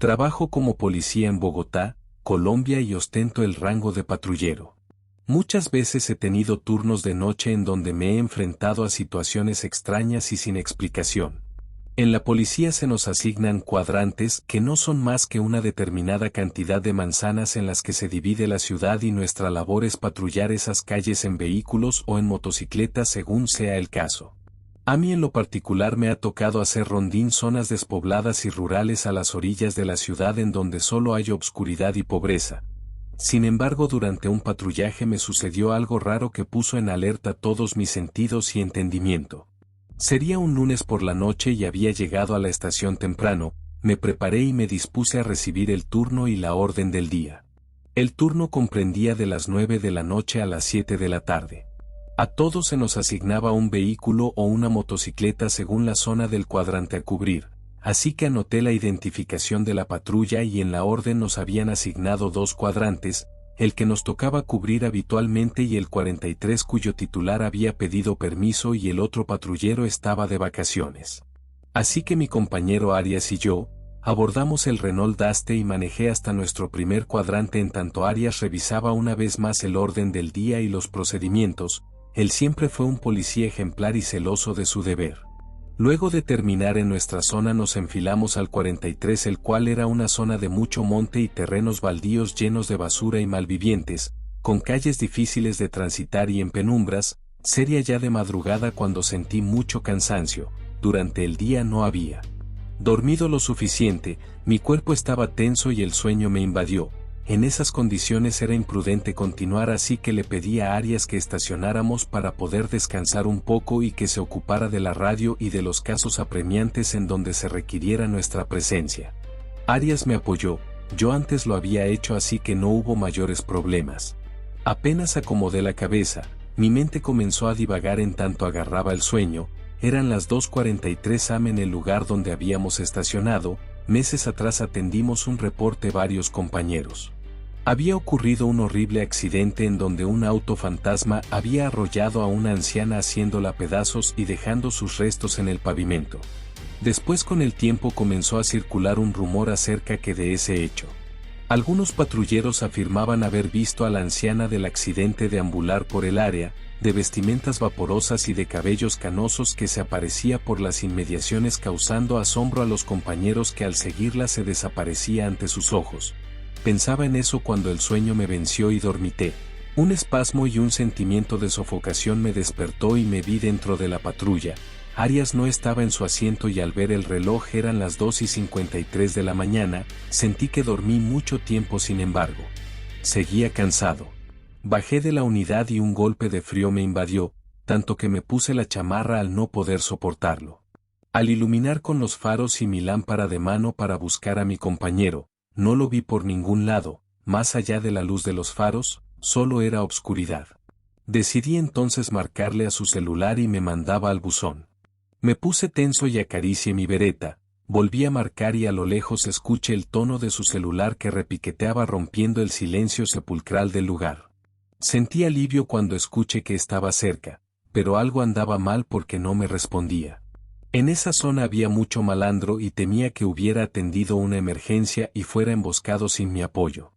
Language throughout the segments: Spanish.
Trabajo como policía en Bogotá, Colombia y ostento el rango de patrullero. Muchas veces he tenido turnos de noche en donde me he enfrentado a situaciones extrañas y sin explicación. En la policía se nos asignan cuadrantes que no son más que una determinada cantidad de manzanas en las que se divide la ciudad y nuestra labor es patrullar esas calles en vehículos o en motocicletas según sea el caso. A mí en lo particular me ha tocado hacer rondín zonas despobladas y rurales a las orillas de la ciudad en donde solo hay obscuridad y pobreza. Sin embargo, durante un patrullaje me sucedió algo raro que puso en alerta todos mis sentidos y entendimiento. Sería un lunes por la noche y había llegado a la estación temprano, me preparé y me dispuse a recibir el turno y la orden del día. El turno comprendía de las 9 de la noche a las 7 de la tarde. A todos se nos asignaba un vehículo o una motocicleta según la zona del cuadrante a cubrir, así que anoté la identificación de la patrulla y en la orden nos habían asignado 2 cuadrantes, el que nos tocaba cubrir habitualmente y el 43 cuyo titular había pedido permiso y el otro patrullero estaba de vacaciones. Así que mi compañero Arias y yo, abordamos el Renault Daste y manejé hasta nuestro primer cuadrante en tanto Arias revisaba una vez más el orden del día y los procedimientos. Él siempre fue un policía ejemplar y celoso de su deber. Luego de terminar en nuestra zona nos enfilamos al 43, el cual era una zona de mucho monte y terrenos baldíos llenos de basura y malvivientes, con calles difíciles de transitar y en penumbras. Sería ya de madrugada cuando sentí mucho cansancio. Durante el día no había dormido lo suficiente, mi cuerpo estaba tenso y el sueño me invadió. En esas condiciones era imprudente continuar, así que le pedí a Arias que estacionáramos para poder descansar un poco y que se ocupara de la radio y de los casos apremiantes en donde se requiriera nuestra presencia. Arias me apoyó, yo antes lo había hecho así que no hubo mayores problemas. Apenas acomodé la cabeza, mi mente comenzó a divagar en tanto agarraba el sueño. Eran las 2:43 am en el lugar donde habíamos estacionado. Meses atrás atendimos un reporte varios compañeros. Había ocurrido un horrible accidente en donde un auto fantasma había arrollado a una anciana haciéndola pedazos y dejando sus restos en el pavimento. Después con el tiempo comenzó a circular un rumor acerca de ese hecho. Algunos patrulleros afirmaban haber visto a la anciana del accidente deambular por el área, de vestimentas vaporosas y de cabellos canosos que se aparecía por las inmediaciones causando asombro a los compañeros que al seguirla se desaparecía ante sus ojos. Pensaba en eso cuando el sueño me venció y dormité. Un espasmo y un sentimiento de sofocación me despertó y me vi dentro de la patrulla. Arias no estaba en su asiento y al ver el reloj eran las 2:53 de la mañana, sentí que dormí mucho tiempo sin embargo. Seguía cansado. Bajé de la unidad y un golpe de frío me invadió, tanto que me puse la chamarra al no poder soportarlo. Al iluminar con los faros y mi lámpara de mano para buscar a mi compañero, no lo vi por ningún lado, más allá de la luz de los faros, solo era obscuridad. Decidí entonces marcarle a su celular y me mandaba al buzón. Me puse tenso y acaricié mi bereta, volví a marcar y a lo lejos escuché el tono de su celular que repiqueteaba rompiendo el silencio sepulcral del lugar. Sentí alivio cuando escuché que estaba cerca, pero algo andaba mal porque no me respondía. En esa zona había mucho malandro y temía que hubiera atendido una emergencia y fuera emboscado sin mi apoyo.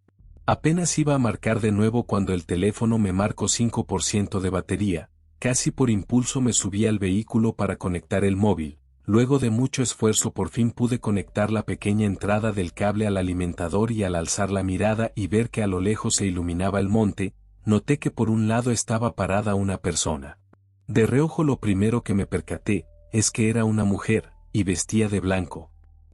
Apenas iba a marcar de nuevo cuando el teléfono me marcó 5% de batería, casi por impulso me subí al vehículo para conectar el móvil. Luego de mucho esfuerzo por fin pude conectar la pequeña entrada del cable al alimentador y al alzar la mirada y ver que a lo lejos se iluminaba el monte, noté que por un lado estaba parada una persona. De reojo lo primero que me percaté es que era una mujer, y vestía de blanco.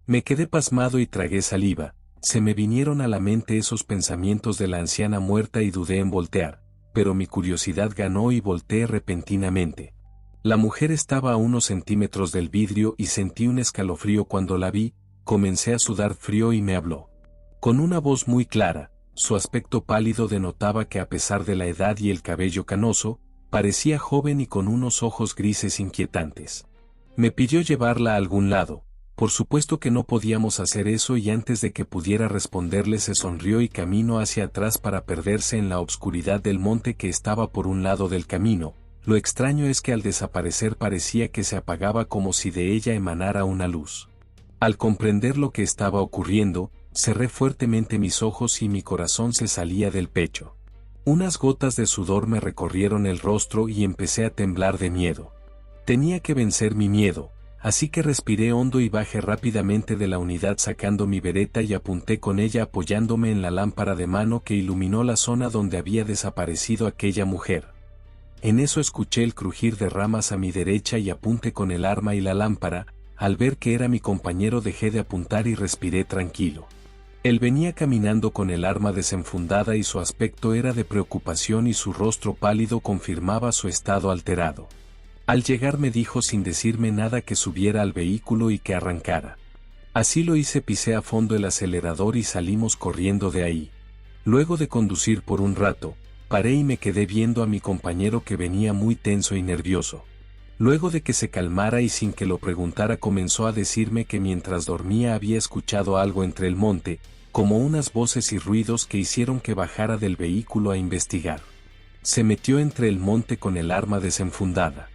Me quedé pasmado y tragué saliva, se me vinieron a la mente esos pensamientos de la anciana muerta y dudé en voltear, pero mi curiosidad ganó y volteé repentinamente. La mujer estaba a unos centímetros del vidrio y sentí un escalofrío cuando la vi, comencé a sudar frío y me habló. Con una voz muy clara. Su aspecto pálido denotaba que a pesar de la edad y el cabello canoso, parecía joven y con unos ojos grises inquietantes. Me pidió llevarla a algún lado, por supuesto que no podíamos hacer eso y antes de que pudiera responderle se sonrió y caminó hacia atrás para perderse en la obscuridad del monte que estaba por un lado del camino. Lo extraño es que al desaparecer parecía que se apagaba como si de ella emanara una luz. Al comprender lo que estaba ocurriendo, Cerré fuertemente mis ojos y mi corazón se salía del pecho. Unas gotas de sudor me recorrieron el rostro y empecé a temblar de miedo. Tenía que vencer mi miedo, así que respiré hondo y bajé rápidamente de la unidad sacando mi bereta y apunté con ella apoyándome en la lámpara de mano que iluminó la zona donde había desaparecido aquella mujer. En eso escuché el crujir de ramas a mi derecha y apunté con el arma y la lámpara. Al ver que era mi compañero dejé de apuntar y respiré tranquilo. Él venía caminando con el arma desenfundada y su aspecto era de preocupación y su rostro pálido confirmaba su estado alterado. Al llegar me dijo sin decirme nada que subiera al vehículo y que arrancara. Así lo hice, pisé a fondo el acelerador y salimos corriendo de ahí. Luego de conducir por un rato, paré y me quedé viendo a mi compañero que venía muy tenso y nervioso. Luego de que se calmara y sin que lo preguntara comenzó a decirme que mientras dormía había escuchado algo entre el monte, como unas voces y ruidos que hicieron que bajara del vehículo a investigar. Se metió entre el monte con el arma desenfundada.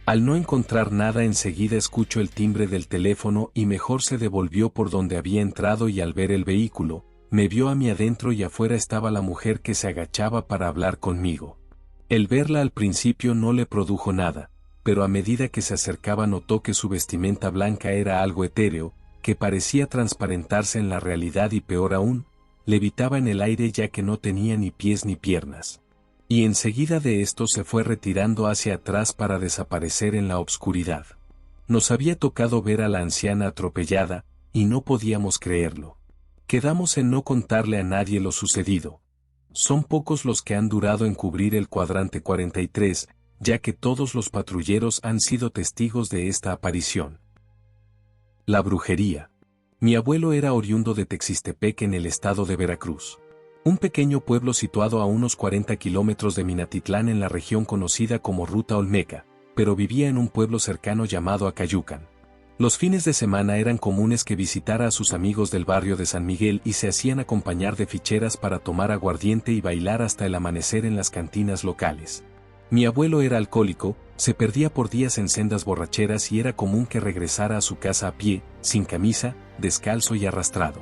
Al no encontrar nada enseguida escuchó el timbre del teléfono y mejor se devolvió por donde había entrado y al ver el vehículo, me vio a mí adentro y afuera estaba la mujer que se agachaba para hablar conmigo. El verla al principio no le produjo nada, pero a medida que se acercaba notó que su vestimenta blanca era algo etéreo, que parecía transparentarse en la realidad y peor aún, levitaba en el aire ya que no tenía ni pies ni piernas. Y enseguida de esto se fue retirando hacia atrás para desaparecer en la obscuridad. Nos había tocado ver a la anciana atropellada, y no podíamos creerlo. Quedamos en no contarle a nadie lo sucedido. Son pocos los que han durado en cubrir el cuadrante 43, ya que todos los patrulleros han sido testigos de esta aparición. La brujería. Mi abuelo era oriundo de Texistepec en el estado de Veracruz. Un pequeño pueblo situado a unos 40 kilómetros de Minatitlán en la región conocida como Ruta Olmeca, pero vivía en un pueblo cercano llamado Acayucan. Los fines de semana eran comunes que visitara a sus amigos del barrio de San Miguel y se hacían acompañar de ficheras para tomar aguardiente y bailar hasta el amanecer en las cantinas locales. Mi abuelo era alcohólico, se perdía por días en sendas borracheras y era común que regresara a su casa a pie, sin camisa, descalzo y arrastrado.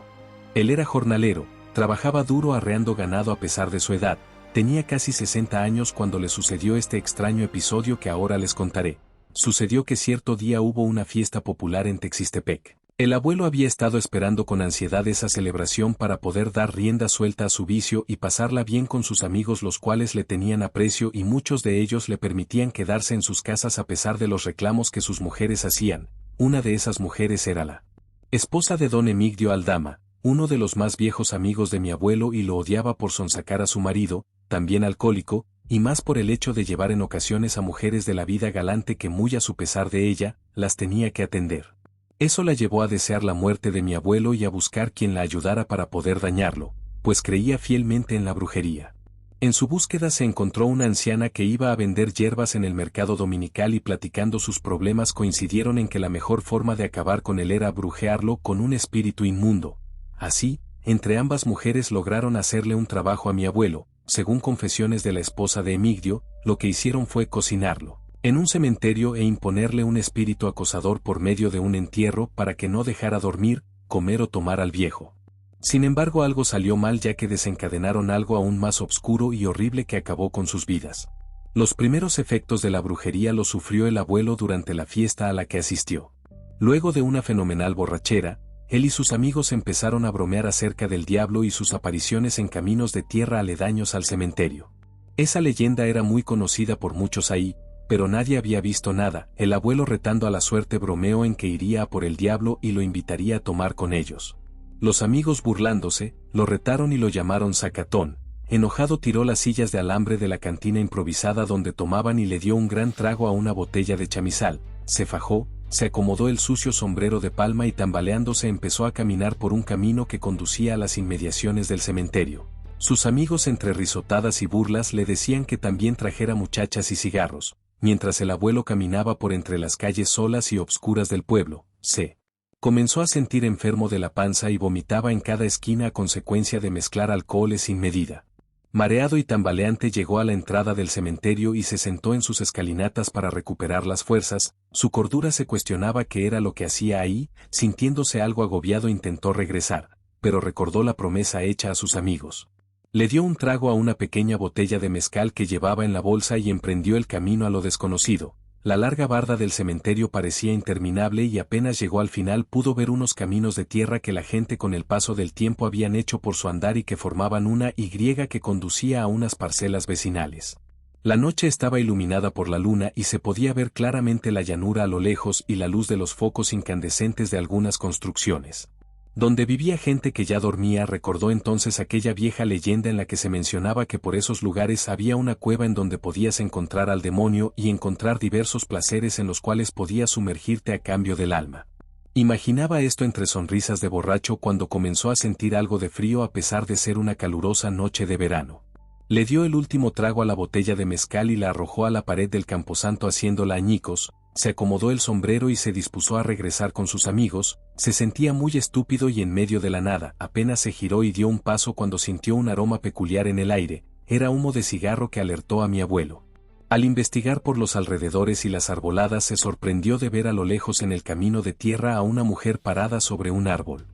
Él era jornalero, trabajaba duro arreando ganado a pesar de su edad, tenía casi 60 años cuando le sucedió este extraño episodio que ahora les contaré. Sucedió que cierto día hubo una fiesta popular en Texistepec. El abuelo había estado esperando con ansiedad esa celebración para poder dar rienda suelta a su vicio y pasarla bien con sus amigos, los cuales le tenían aprecio y muchos de ellos le permitían quedarse en sus casas a pesar de los reclamos que sus mujeres hacían. Una de esas mujeres era la esposa de don Emigdio Aldama, uno de los más viejos amigos de mi abuelo, y lo odiaba por sonsacar a su marido, también alcohólico, y más por el hecho de llevar en ocasiones a mujeres de la vida galante que muy a su pesar de ella, las tenía que atender. Eso la llevó a desear la muerte de mi abuelo y a buscar quien la ayudara para poder dañarlo, pues creía fielmente en la brujería. En su búsqueda se encontró una anciana que iba a vender hierbas en el mercado dominical y platicando sus problemas coincidieron en que la mejor forma de acabar con él era brujearlo con un espíritu inmundo. Así, entre ambas mujeres lograron hacerle un trabajo a mi abuelo. Según confesiones de la esposa de Emigdio, lo que hicieron fue cocinarlo en un cementerio e imponerle un espíritu acosador por medio de un entierro para que no dejara dormir, comer o tomar al viejo. Sin embargo, algo salió mal ya que desencadenaron algo aún más oscuro y horrible que acabó con sus vidas. Los primeros efectos de la brujería los sufrió el abuelo durante la fiesta a la que asistió. Luego de una fenomenal borrachera, él y sus amigos empezaron a bromear acerca del diablo y sus apariciones en caminos de tierra aledaños al cementerio. Esa leyenda era muy conocida por muchos ahí, pero nadie había visto nada. El abuelo, retando a la suerte, bromeó en que iría a por el diablo y lo invitaría a tomar con ellos. Los amigos, burlándose, lo retaron y lo llamaron Zacatón. Enojado tiró las sillas de alambre de la cantina improvisada donde tomaban y le dio un gran trago a una botella de chamizal, se fajó, se acomodó el sucio sombrero de palma y tambaleándose empezó a caminar por un camino que conducía a las inmediaciones del cementerio. Sus amigos, entre risotadas y burlas, le decían que también trajera muchachas y cigarros, mientras el abuelo caminaba por entre las calles solas y obscuras del pueblo. Se comenzó a sentir enfermo de la panza y vomitaba en cada esquina a consecuencia de mezclar alcoholes sin medida. Mareado y tambaleante llegó a la entrada del cementerio y se sentó en sus escalinatas para recuperar las fuerzas. Su cordura se cuestionaba qué era lo que hacía ahí. Sintiéndose algo agobiado intentó regresar, pero recordó la promesa hecha a sus amigos. Le dio un trago a una pequeña botella de mezcal que llevaba en la bolsa y emprendió el camino a lo desconocido. La larga barda del cementerio parecía interminable y apenas llegó al final pudo ver unos caminos de tierra que la gente con el paso del tiempo habían hecho por su andar y que formaban una Y que conducía a unas parcelas vecinales. La noche estaba iluminada por la luna y se podía ver claramente la llanura a lo lejos y la luz de los focos incandescentes de algunas construcciones. Donde vivía gente que ya dormía, recordó entonces aquella vieja leyenda en la que se mencionaba que por esos lugares había una cueva en donde podías encontrar al demonio y encontrar diversos placeres en los cuales podías sumergirte a cambio del alma. Imaginaba esto entre sonrisas de borracho cuando comenzó a sentir algo de frío a pesar de ser una calurosa noche de verano. Le dio el último trago a la botella de mezcal y la arrojó a la pared del camposanto haciéndola añicos. Se acomodó el sombrero y se dispuso a regresar con sus amigos. Se sentía muy estúpido y en medio de la nada. Apenas se giró y dio un paso cuando sintió un aroma peculiar en el aire. Era humo de cigarro que alertó a mi abuelo. Al investigar por los alrededores y las arboladas se sorprendió de ver a lo lejos en el camino de tierra a una mujer parada sobre un árbol.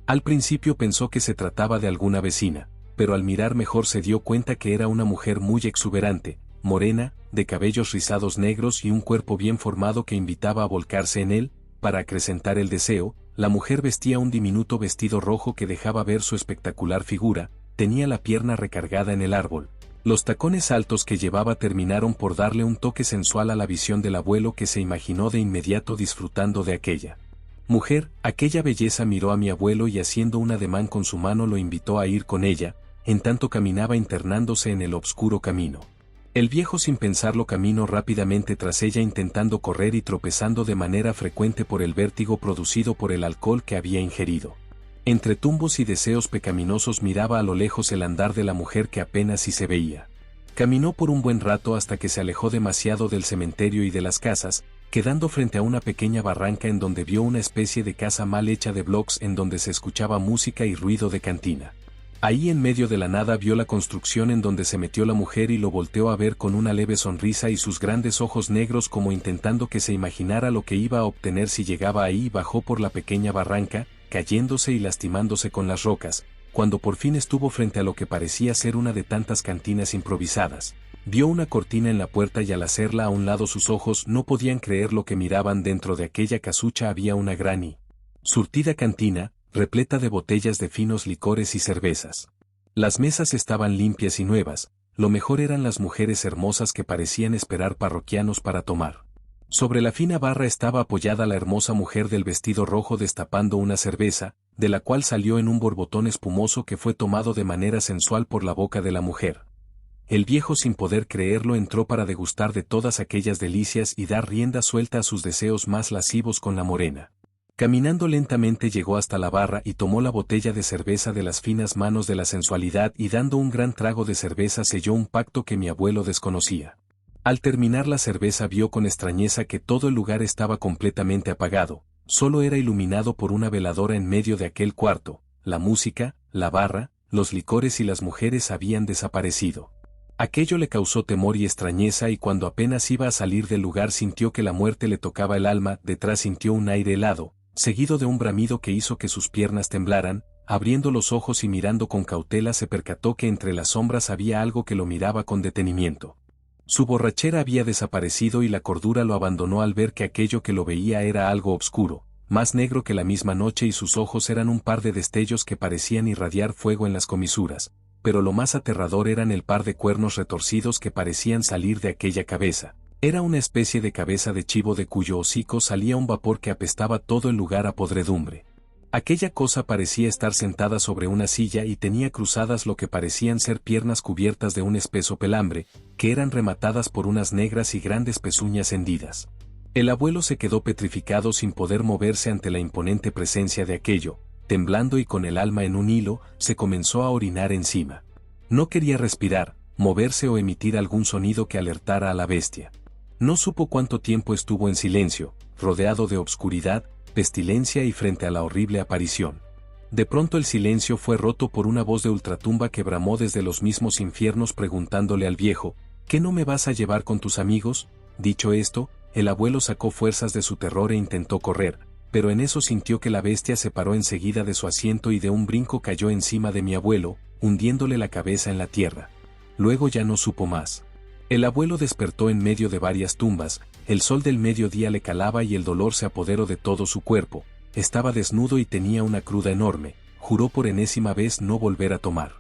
Al principio pensó que se trataba de alguna vecina, pero al mirar mejor se dio cuenta que era una mujer muy exuberante, morena, de cabellos rizados negros y un cuerpo bien formado que invitaba a volcarse en él. Para acrecentar el deseo, la mujer vestía un diminuto vestido rojo que dejaba ver su espectacular figura, tenía la pierna recargada en el árbol. Los tacones altos que llevaba terminaron por darle un toque sensual a la visión del abuelo que se imaginó de inmediato disfrutando de aquella mujer. Aquella belleza miró a mi abuelo y haciendo un ademán con su mano lo invitó a ir con ella, en tanto caminaba internándose en el obscuro camino. El viejo sin pensarlo caminó rápidamente tras ella intentando correr y tropezando de manera frecuente por el vértigo producido por el alcohol que había ingerido. Entre tumbos y deseos pecaminosos miraba a lo lejos el andar de la mujer que apenas si se veía. Caminó por un buen rato hasta que se alejó demasiado del cementerio y de las casas, quedando frente a una pequeña barranca en donde vio una especie de casa mal hecha de bloques en donde se escuchaba música y ruido de cantina. Ahí en medio de la nada vio la construcción en donde se metió la mujer y lo volteó a ver con una leve sonrisa y sus grandes ojos negros como intentando que se imaginara lo que iba a obtener si llegaba ahí y bajó por la pequeña barranca, cayéndose y lastimándose con las rocas. Cuando por fin estuvo frente a lo que parecía ser una de tantas cantinas improvisadas, vio una cortina en la puerta y al hacerla a un lado sus ojos no podían creer lo que miraban. Dentro de aquella casucha había una gran y surtida cantina, repleta de botellas de finos licores y cervezas. Las mesas estaban limpias y nuevas, lo mejor eran las mujeres hermosas que parecían esperar parroquianos para tomar. Sobre la fina barra estaba apoyada la hermosa mujer del vestido rojo destapando una cerveza, de la cual salió en un borbotón espumoso que fue tomado de manera sensual por la boca de la mujer. El viejo sin poder creerlo entró para degustar de todas aquellas delicias y dar rienda suelta a sus deseos más lascivos con la morena. Caminando lentamente llegó hasta la barra y tomó la botella de cerveza de las finas manos de la sensualidad y dando un gran trago de cerveza selló un pacto que mi abuelo desconocía. Al terminar la cerveza vio con extrañeza que todo el lugar estaba completamente apagado, solo era iluminado por una veladora en medio de aquel cuarto. La música, la barra, los licores y las mujeres habían desaparecido. Aquello le causó temor y extrañeza y cuando apenas iba a salir del lugar sintió que la muerte le tocaba el alma. Detrás sintió un aire helado, seguido de un bramido que hizo que sus piernas temblaran. Abriendo los ojos y mirando con cautela se percató que entre las sombras había algo que lo miraba con detenimiento. Su borrachera había desaparecido y la cordura lo abandonó al ver que aquello que lo veía era algo oscuro, más negro que la misma noche y sus ojos eran un par de destellos que parecían irradiar fuego en las comisuras, pero lo más aterrador eran el par de cuernos retorcidos que parecían salir de aquella cabeza. Era una especie de cabeza de chivo de cuyo hocico salía un vapor que apestaba todo el lugar a podredumbre. Aquella cosa parecía estar sentada sobre una silla y tenía cruzadas lo que parecían ser piernas cubiertas de un espeso pelambre, que eran rematadas por unas negras y grandes pezuñas hendidas. El abuelo se quedó petrificado sin poder moverse ante la imponente presencia de aquello, temblando y con el alma en un hilo, se comenzó a orinar encima. No quería respirar, moverse o emitir algún sonido que alertara a la bestia. No supo cuánto tiempo estuvo en silencio, rodeado de obscuridad, pestilencia y frente a la horrible aparición. De pronto el silencio fue roto por una voz de ultratumba que bramó desde los mismos infiernos preguntándole al viejo, ¿qué no me vas a llevar con tus amigos? Dicho esto, el abuelo sacó fuerzas de su terror e intentó correr, pero en eso sintió que la bestia se paró enseguida de su asiento y de un brinco cayó encima de mi abuelo, hundiéndole la cabeza en la tierra. Luego ya no supo más. El abuelo despertó en medio de varias tumbas, el sol del mediodía le calaba y el dolor se apoderó de todo su cuerpo, estaba desnudo y tenía una cruda enorme, juró por enésima vez no volver a tomar.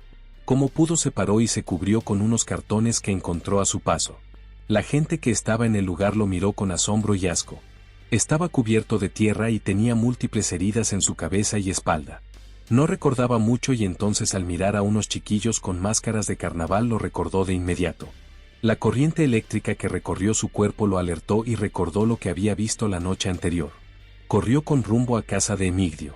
Como pudo se paró y se cubrió con unos cartones que encontró a su paso. La gente que estaba en el lugar lo miró con asombro y asco. Estaba cubierto de tierra y tenía múltiples heridas en su cabeza y espalda. No recordaba mucho y entonces al mirar a unos chiquillos con máscaras de carnaval lo recordó de inmediato. La corriente eléctrica que recorrió su cuerpo lo alertó y recordó lo que había visto la noche anterior. Corrió con rumbo a casa de Emigdio.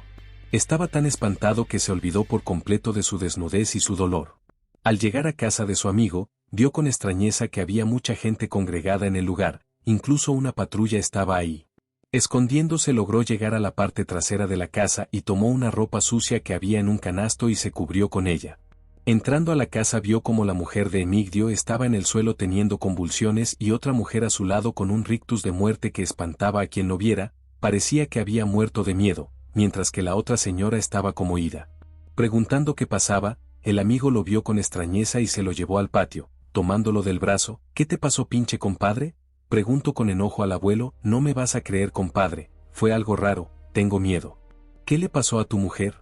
Estaba tan espantado que se olvidó por completo de su desnudez y su dolor. Al llegar a casa de su amigo, vio con extrañeza que había mucha gente congregada en el lugar, incluso una patrulla estaba ahí. Escondiéndose logró llegar a la parte trasera de la casa y tomó una ropa sucia que había en un canasto y se cubrió con ella. Entrando a la casa vio como la mujer de Emigdio estaba en el suelo teniendo convulsiones y otra mujer a su lado con un rictus de muerte que espantaba a quien lo viera, parecía que había muerto de miedo, mientras que la otra señora estaba como ida. Preguntando qué pasaba, el amigo lo vio con extrañeza y se lo llevó al patio, tomándolo del brazo. ¿Qué te pasó, pinche compadre? Preguntó con enojo al abuelo. No me vas a creer, compadre, fue algo raro, tengo miedo. ¿Qué le pasó a tu mujer?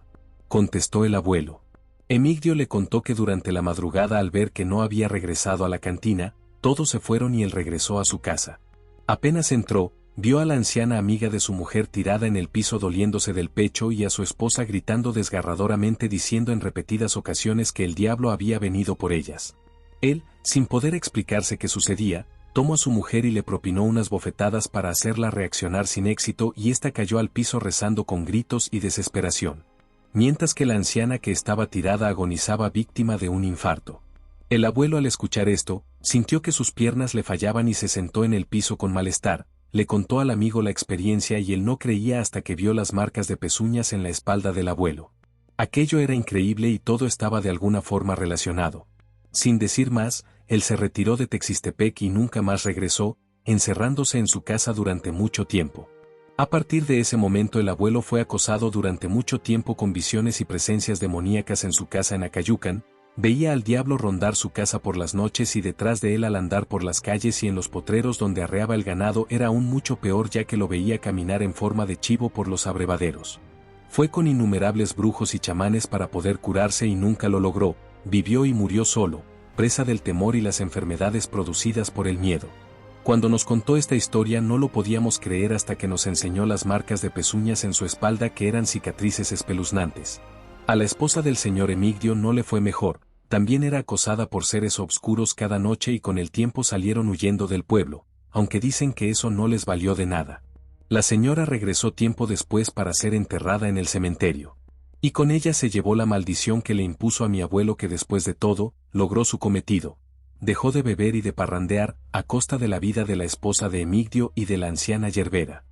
Contestó el abuelo. Emigdio le contó que durante la madrugada al ver que no había regresado a la cantina, todos se fueron y él regresó a su casa. Apenas entró, vio a la anciana amiga de su mujer tirada en el piso doliéndose del pecho y a su esposa gritando desgarradoramente diciendo en repetidas ocasiones que el diablo había venido por ellas. Él, sin poder explicarse qué sucedía, tomó a su mujer y le propinó unas bofetadas para hacerla reaccionar sin éxito y ésta cayó al piso rezando con gritos y desesperación. Mientras que la anciana que estaba tirada agonizaba víctima de un infarto. El abuelo al escuchar esto, sintió que sus piernas le fallaban y se sentó en el piso con malestar, le contó al amigo la experiencia y él no creía hasta que vio las marcas de pezuñas en la espalda del abuelo. Aquello era increíble y todo estaba de alguna forma relacionado. Sin decir más, él se retiró de Texistepec y nunca más regresó, encerrándose en su casa durante mucho tiempo. A partir de ese momento el abuelo fue acosado durante mucho tiempo con visiones y presencias demoníacas en su casa en Acayucan, veía al diablo rondar su casa por las noches y detrás de él al andar por las calles y en los potreros donde arreaba el ganado era aún mucho peor ya que lo veía caminar en forma de chivo por los abrevaderos. Fue con innumerables brujos y chamanes para poder curarse y nunca lo logró, vivió y murió solo, presa del temor y las enfermedades producidas por el miedo. Cuando nos contó esta historia no lo podíamos creer hasta que nos enseñó las marcas de pezuñas en su espalda que eran cicatrices espeluznantes. A la esposa del señor Emigdio no le fue mejor, también era acosada por seres obscuros cada noche y con el tiempo salieron huyendo del pueblo, aunque dicen que eso no les valió de nada. La señora regresó tiempo después para ser enterrada en el cementerio. Y con ella se llevó la maldición que le impuso a mi abuelo que después de todo, logró su cometido. Dejó de beber y de parrandear, a costa de la vida de la esposa de Emigdio y de la anciana yerbera.